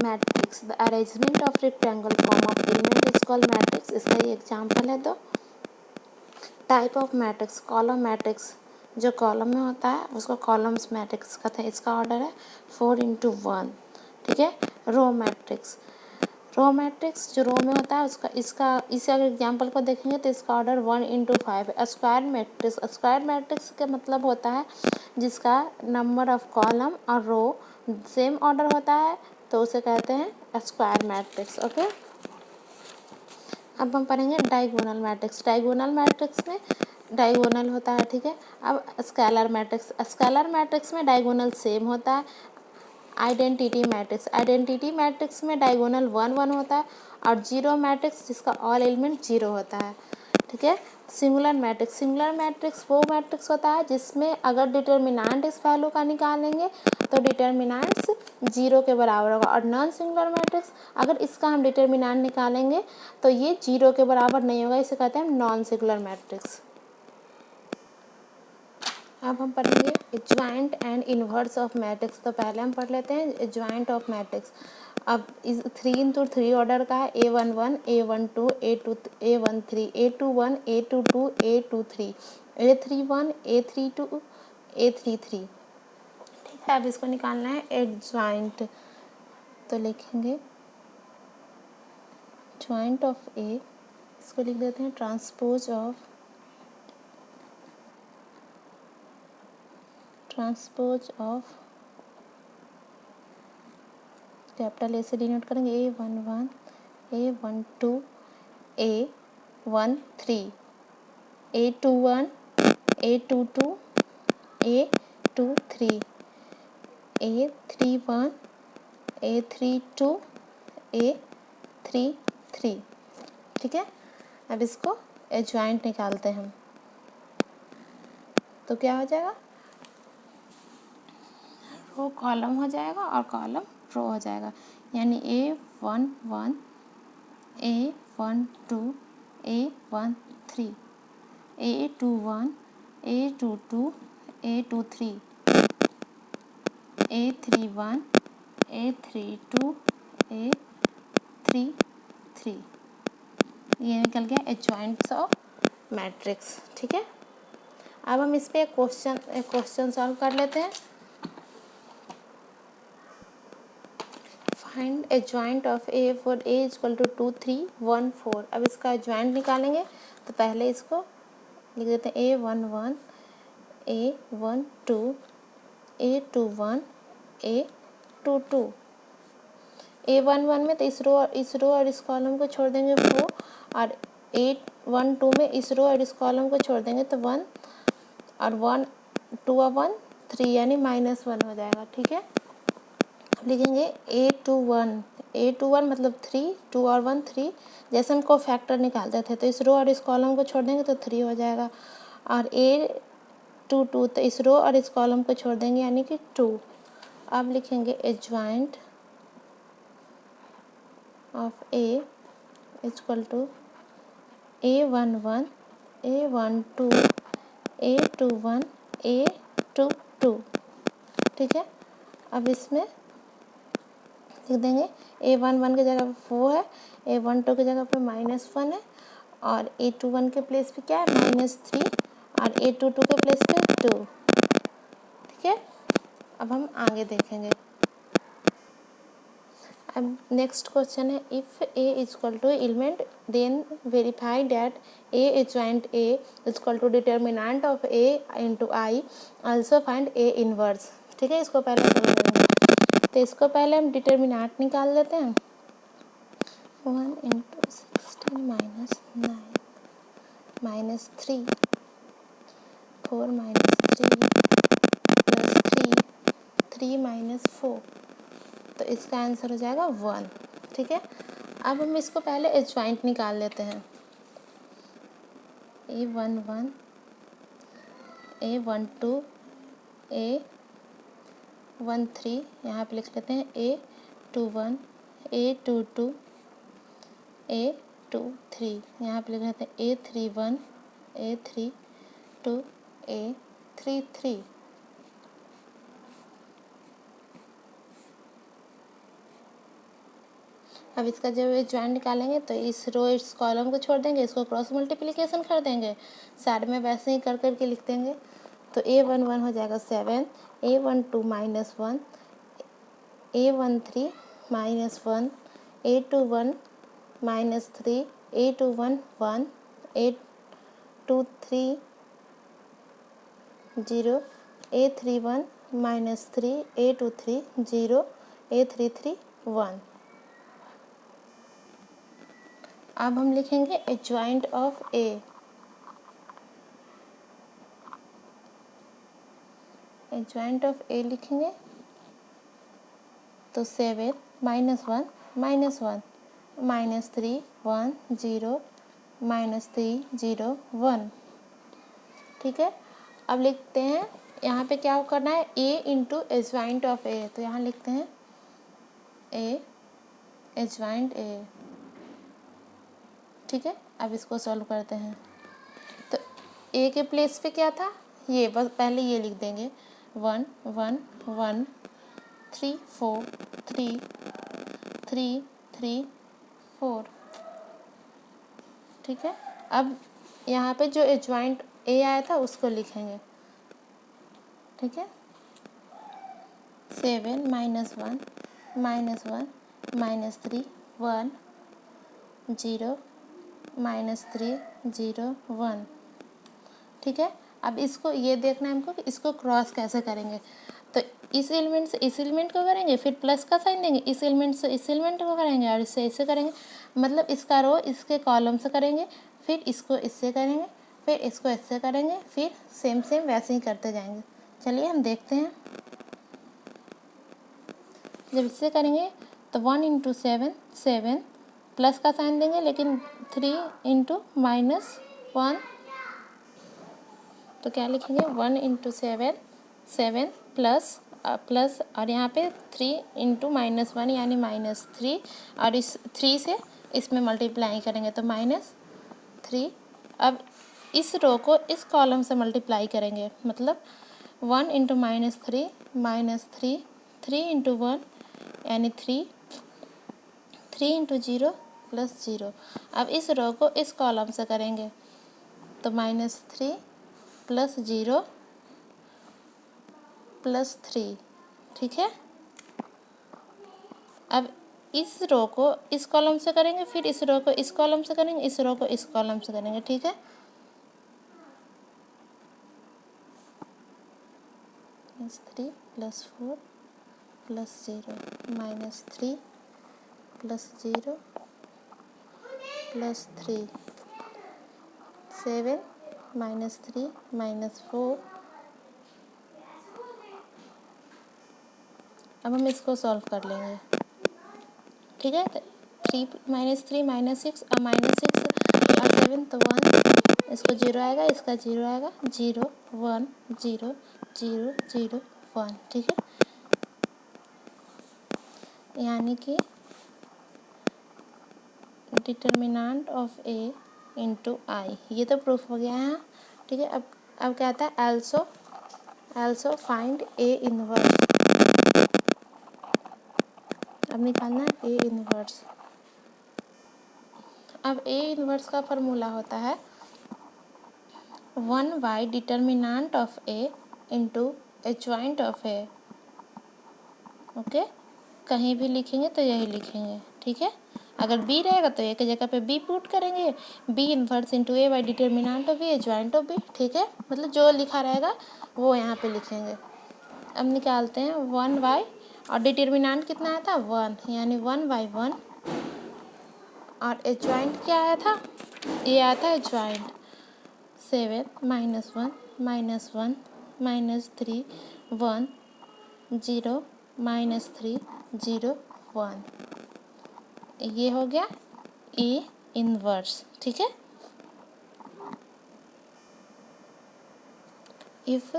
Matrix, the arrangement of rectangle form of element is called matrix. इसका ये example है। तो type of matrix, column matrix, जो column में होता है उसको कॉलम्स मैट्रिक्स कहते हैं। इसका ऑर्डर है 4:1। ठीक है। रो मैट्रिक्स, रो मैट्रिक्स जो रो में होता है उसका इस अगर एग्जाम्पल को देखेंगे तो इसका ऑर्डर 1:5 है। स्क्वायर मैट्रिक्स, स्क्वायर मैट्रिक्स का मतलब होता है जिसका नंबर ऑफ कॉलम और रो सेम ऑर्डर होता है, तो उसे कहते हैं स्क्वायर मैट्रिक्स। ओके। अब हम पढ़ेंगे डायगोनल मैट्रिक्स। डायगोनल मैट्रिक्स में डायगोनल होता है। ठीक है। अब स्केलर मैट्रिक्स, स्केलर मैट्रिक्स में डायगोनल सेम होता है। आइडेंटिटी मैट्रिक्स, आइडेंटिटी मैट्रिक्स में डायगोनल 1 होता है और जीरो मैट्रिक्स जिसका ऑल एलिमेंट 0 होता है। ठीक है। सिंगुलर मैट्रिक्स, सिंगुलर मैट्रिक्स वो मैट्रिक्स होता है जिसमें अगर डिटर्मिनेंट इस वैल्यू का निकालेंगे तो डिटर्मिनेंट्स 0 के बराबर होगा। और नॉन सिंगुलर मैट्रिक्स अगर इसका हम डिटर्मिनेंट निकालेंगे तो ये 0 के बराबर नहीं होगा, इसे कहते हैं नॉन सिंगुलर मैट्रिक्स। अब हम पढ़ेंगे adjoint and inverse of matrix. तो पहले हम पढ़ लेते हैं एडजॉइंट ऑफ मैट्रिक्स। अब इस 3x3 ऑर्डर का है, A11, A12, A13, A21, A22, A23, A31, A32, A33। ठीक है। अब इसको निकालना है एडजॉइंट। तो लिखेंगे जॉइंट ऑफ ए, इसको लिख देते हैं ट्रांसपोज ऑफ कैपिटल ए से डिनोट करेंगे A11, A12, A13, A21, A22, A23, A31, A32, A33। ठीक है। अब इसको एडजॉइंट निकालते हैं हम। तो क्या हो जाएगा, रो कॉलम हो जाएगा और कॉलम रो हो जाएगा। यानी A11, A12, A13, A21, A22, A23, A31, A32, A33। ये निकल गया एडजॉइंट्स ऑफ मैट्रिक्स। ठीक है। अब हम इस पे एक क्वेश्चन सॉल्व कर लेते हैं। Find adjoint of A for A equal to 2, 3, 1, 4। अब इसका एडजॉइंट निकालेंगे तो पहले इसको लिख देते हैं A11, A12, A21, A22। A11 में तो इस रो और इस कॉलम को छोड़ देंगे 4, और A12 में इस रो और इस कॉलम को छोड़ देंगे तो 1, और 1 2 और 1 3, यानी -1 हो जाएगा। ठीक है। लिखेंगे A21 मतलब 3, 2 और 1 3। जैसे हम को फैक्टर निकालते थे तो इस रो और इस कॉलम को छोड़ देंगे तो 3 हो जाएगा। और A22 तो इस रो और इस कॉलम को छोड़ देंगे यानी कि 2। अब लिखेंगे adjoint of A equal to A11, A12, A21, A22। ठीक है। अब इसमें लिख देंगे A11 की जगह पे 4 है, A12 की जगह पे -1 है, और A21 के प्लेस पे क्या है -3, और A22 के प्लेस पे 2। ठीक है। अब हम आगे देखेंगे। अब नेक्स्ट क्वेश्चन है if A equal to element then verify that A adjoint A equal to determinant of A into I, also find A inverse. ठीक है। इसको पहले तो इसको पहले हम डिटर्मिनेंट निकाल लेते हैं। 1 × 16 - 9 -3, 4 - 3 +3, 3 - 4। तो इसका आंसर हो जाएगा 1। ठीक है। अब हम इसको पहले एडजॉइंट निकाल लेते हैं। A11, A12, A13, यहाँ पे लिख लेते हैं A21, A22, A23, यहाँ पे लिख लेते हैं A31, A32, A33। अब इसका जब ज्वाइन निकालेंगे तो इस रो इस कॉलम को छोड़ देंगे, इसको क्रॉस मल्टीप्लिकेशन कर देंगे, साइड में वैसे ही कर करके लिख देंगे। तो A11 हो जाएगा 7, A12 -1, A13 -1, A21 -3, A21 1, A23 0, A31 -3, A23 0, A33 1। अब हम लिखेंगे adjoint of A. Adjoint of A लिखेंगे तो 7 -1 -1 -3 1 0 -3 0 1। ठीक है, अब लिखते हैं यहाँ पे क्या करना है, ए इंटू एडजॉइंट ऑफ ए। तो यहाँ लिखते हैं ए एडजॉइंट ए। ठीक है, अब इसको सॉल्व करते हैं। तो ए के प्लेस पे क्या था, ये बस पहले ये लिख देंगे 1 1 1 3 4 3 3 3 4। ठीक है, अब यहाँ पे जो एडजॉइंट ए आया था उसको लिखेंगे। ठीक है, 7 -1 -1 -3 1 0 -3 0 1। ठीक है, अब इसको ये देखना है हमको कि इसको क्रॉस कैसे करेंगे। तो इस एलिमेंट से इस एलिमेंट को करेंगे, फिर प्लस का साइन देंगे, इस एलिमेंट से इस एलिमेंट को करेंगे और इससे इससे करेंगे। मतलब इसका रो इसके कॉलम से करेंगे, फिर इसको इससे करेंगे, फिर इसको इससे करेंगे, फिर सेम सेम वैसे ही करते जाएंगे। चलिए हम देखते हैं। जब इससे करेंगे तो 1 × 7 7, प्लस का साइन देंगे लेकिन 3 × -1, तो क्या लिखेंगे 1 × 7 7 प्लस प्लस और यहाँ पे 3 × -1 यानी -3, और इस 3 से इसमें मल्टीप्लाई करेंगे तो -3। अब इस रो को इस कॉलम से मल्टीप्लाई करेंगे, मतलब 1 × -3 -3, 3 × 1 यानी 3, 3 × 0 +0। अब इस रो को इस कॉलम से करेंगे तो -3 + 0 + 3। ठीक है, अब इस रो को इस कॉलम से करेंगे, फिर इस रो को इस कॉलम से करेंगे, इस रो को इस कॉलम से करेंगे। ठीक है, -3 + 4 + 0 -3 + 0 + 3 7 -3 -4। अब हम इसको सॉल्व कर लेंगे। ठीक है, तो 3 -3 -6 और -6 और 7 तो 1, इसको 0 आएगा, इसका 0 आएगा, 0 1 0 0 0 1। ठीक है, यानी कि डिटर्मिनेंट ऑफ ए इंटू आई, ये तो प्रूफ हो गया है। ठीक है, अब क्या आता है, एल्सो फाइंड ए इनवर्स। अब निकालना है ए इनवर्स। अब ए इनवर्स का फॉर्मूला होता है 1/, determinant of A into adjoint of A. Okay, कहीं भी लिखेंगे तो यही लिखेंगे। ठीक है, अगर बी रहेगा तो एक जगह पे बी पुट करेंगे, B inverse into A by determinant of B adjoint of B. ठीक है, मतलब जो लिखा रहेगा वो यहाँ पे लिखेंगे। अब निकालते हैं 1/, और डिटर्मिनेंट कितना आया था 1, यानी 1/1, और एडजॉइंट क्या आया था, ये आया था एडजॉइंट 7 -1 -1 -3 1 0 -3 0 1। ये हो गया ए इनवर्स। ठीक है, if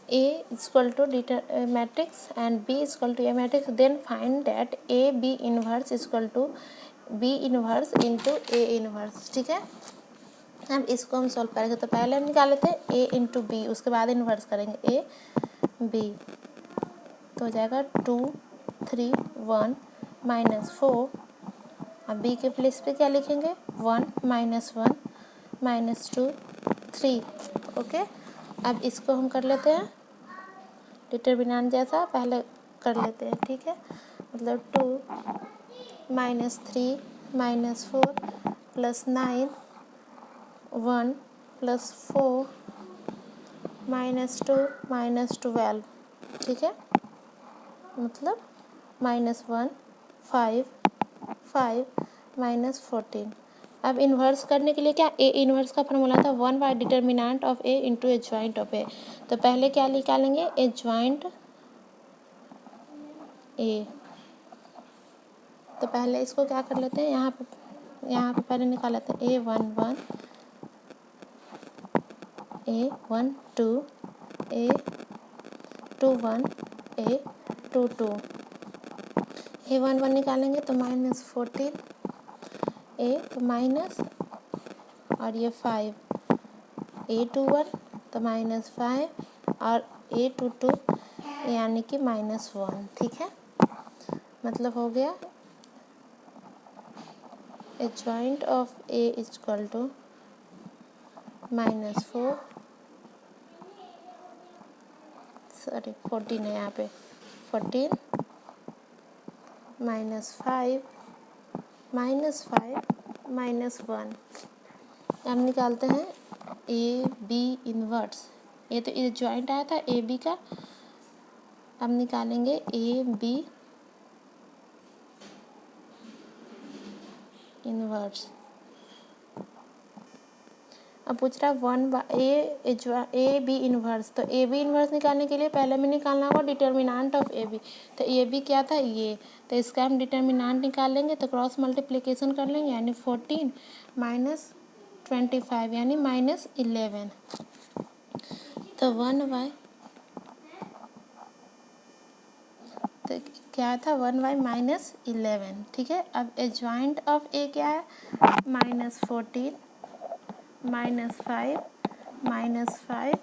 A = matrix and B = A matrix, then find that A B inverse = B inverse into A inverse. ठीक है, अब इसको हम सॉल्व करेंगे तो पहले हम निकाले थे A × B, उसके बाद इन्वर्स करेंगे A B, तो हो जाएगा 2 3 1 -4 अब बी के प्लेस पे क्या लिखेंगे, 1 -1 -2 3। ओके, अब इसको हम कर लेते हैं डिटर्मिनेंट जैसा पहले कर लेते हैं, ठीक है। मतलब 2 -3 -4 + 9 1 + 4 -2 -12, ठीक है। मतलब -1 5 5 -14। अब इन्वर्स करने के लिए क्या, ए इन्वर्स का फॉर्मूला था 1 determinant of A into adjoint of A. तो पहले क्या निकालेंगे, ए ज्वाइंट ए। तो पहले इसको क्या कर लेते हैं, यहाँ पे पहले निकाल लेते हैं A11 A12 A21 A22। A11 निकालेंगे तो -14 ए तो माइनस और ये 5, A21 तो -5 और A22 यानी कि -1, ठीक है। मतलब हो गया adjoint of A is equal to -4 sorry 14 है यहाँ पे, 14 -5 -1। अब निकालते हैं ए बी इन्वर्स। ये तो ये ज्वाइंट आया था ए बी का, अब निकालेंगे ए बी इन्वर्स। अब पूछ रहा है ए बी इन्वर्स। तो ए बी इन्वर्स निकालने के लिए पहले में निकालना होगा डिटर्मिनेंट ऑफ ए बी। तो ए बी क्या था, ये, तो इसका हम डिटर्मिनेंट निकाल लेंगे तो क्रॉस मल्टीप्लिकेशन कर लेंगे, यानी 14 -25 यानी -11। तो 1/, तो क्या था 1/, -11, ठीक है। अब ए ज्वाइंट ऑफ ए क्या है, -14 -5 -5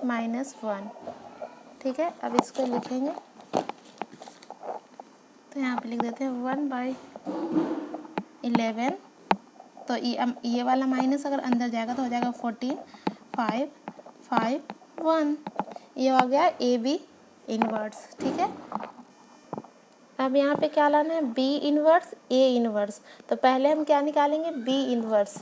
-1, ठीक है। अब इसको लिखेंगे तो यहाँ पे लिख देते हैं 1/11। तो ये वाला माइनस अगर अंदर जाएगा तो हो जाएगा 14 5 5 1। ये हो गया ए बी इन्वर्स, ठीक है। अब यहाँ पे क्या लाना है, बी इन्वर्स ए इन्वर्स। तो पहले हम क्या निकालेंगे, बी इन्वर्स।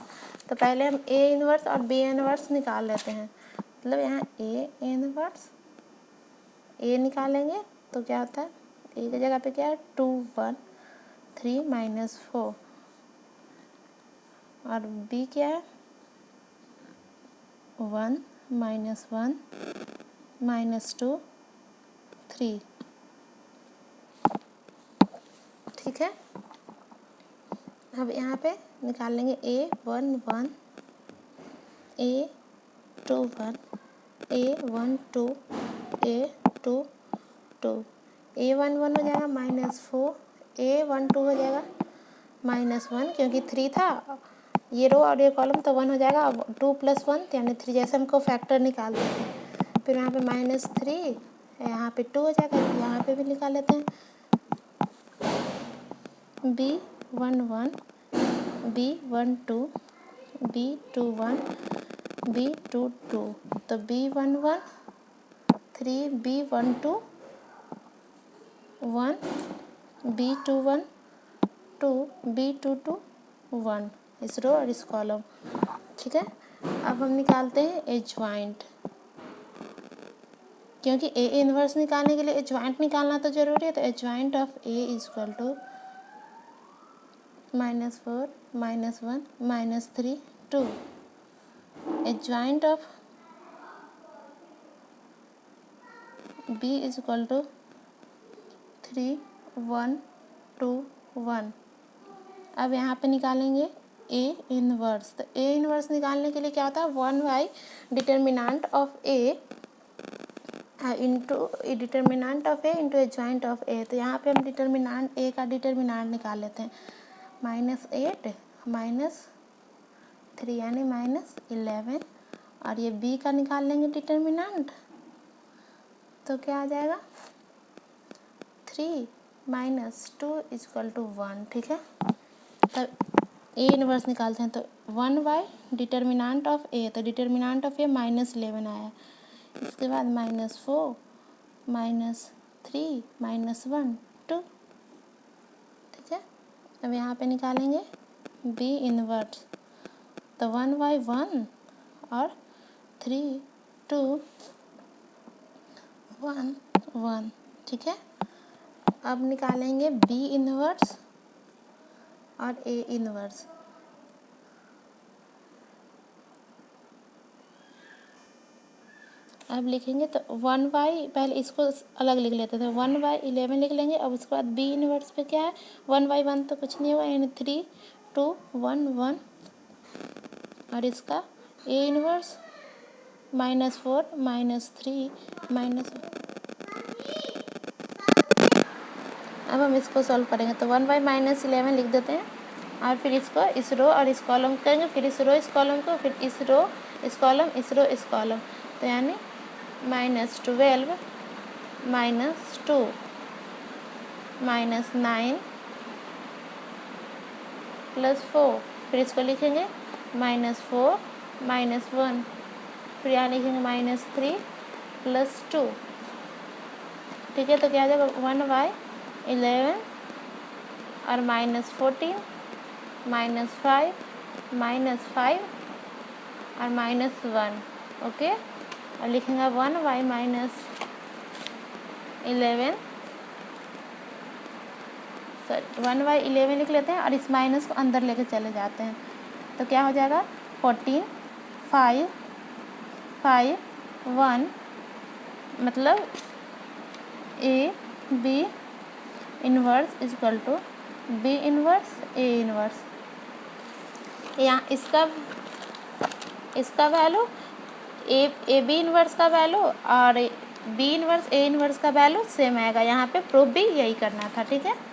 तो पहले हम ए इन्वर्स और बी इन्वर्स निकाल लेते हैं। मतलब यहाँ ए इन्वर्स ए निकालेंगे तो क्या होता है, ए की जगह पे क्या है 2 1 3 -4 और बी क्या है 1 -1 -2 3, ठीक है। अब यहाँ पे निकाल लेंगे A11 A21 A12 A22। A11 हो जाएगा -4 A12 हो जाएगा -1, क्योंकि 3 था, ये रो और ये कॉलम तो 1 हो जाएगा। अब 2 + 1 यानी 3, जैसे हमको फैक्टर निकाल देते हैं। फिर यहाँ पे -3, यहाँ पे 2 हो जाएगा, यहाँ पे भी निकाल लेते हैं B11 B12 B21 B22। तो B11 3 B12 1 B21 2 B22 1, इस रो और इस कॉलम, ठीक है। अब हम निकालते हैं ए ज्वाइंट, क्योंकि ए इन्वर्स निकालने के लिए ए ज्वाइंट निकालना तो जरूरी है। तो adjoint of A is equal to -4 -1 -3 2। Adjoint of B is equal to 3 1 2 1। अब यहाँ पे निकालेंगे ए इन्वर्स। तो ए इन्वर्स निकालने के लिए क्या होता है, 1/, determinant of A into determinant of A into adjoint of A. तो यहाँ पे हम डिटर्मिनेंट ए का डिटर्मिनेंट निकाल लेते हैं, -8 -3 यानी -11। और ये बी का निकाल लेंगे डिटर्मिनेंट, तो क्या आ जाएगा 3 -2 = 1, ठीक है। तब ए इनवर्स निकालते हैं तो 1/, डिटर्मिनेंट ऑफ ए, तो डिटर्मिनेंट ऑफ ए -11 आया। इसके बाद -4 -3 -1 2। ठीक है, अब यहाँ पे निकालेंगे बी इनवर्स, तो 1/1 और 3 2 1 1। ठीक है, अब निकालेंगे बी इनवर्स और ए इनवर्स। अब लिखेंगे तो 1/, पहले इसको अलग लिख लेते थे, 1/11 लिख लेंगे। अब उसके बाद बी इनवर्स पे क्या है, 1/1 तो कुछ नहीं हुआ, यानी 3 2 1 1। और इसका ए इनवर्स -4 -3 अब हम इसको सॉल्व करेंगे तो 1/-11 लिख देते हैं, और फिर इसको इस रो और इस कॉलम करेंगे, फिर इस रो इस कॉलम को, फिर इस रो इस कॉलम, इस रो इस कॉलम, तो यानी -12 -2 -9 +4। फिर इसको लिखेंगे -4 -1, फिर यहाँ लिखेंगे -3 +2। ठीक है, तो क्या आ जाएगा 1/11 और -14 -5 -5 और -1। ओके, और लिखेंगे 1/-11 सॉरी 1/11 लिख लेते हैं और इस माइनस को अंदर लेके चले जाते हैं, तो क्या हो जाएगा 14 5 5 1, मतलब A B inverse equal to B inverse A inverse. यहाँ इसका वैल्यू ए बी इनवर्स का वैल्यू और बी इनवर्स ए इनवर्स का वैल्यू सेम आएगा। यहाँ पे प्रूफ भी यही करना था। ठीक है।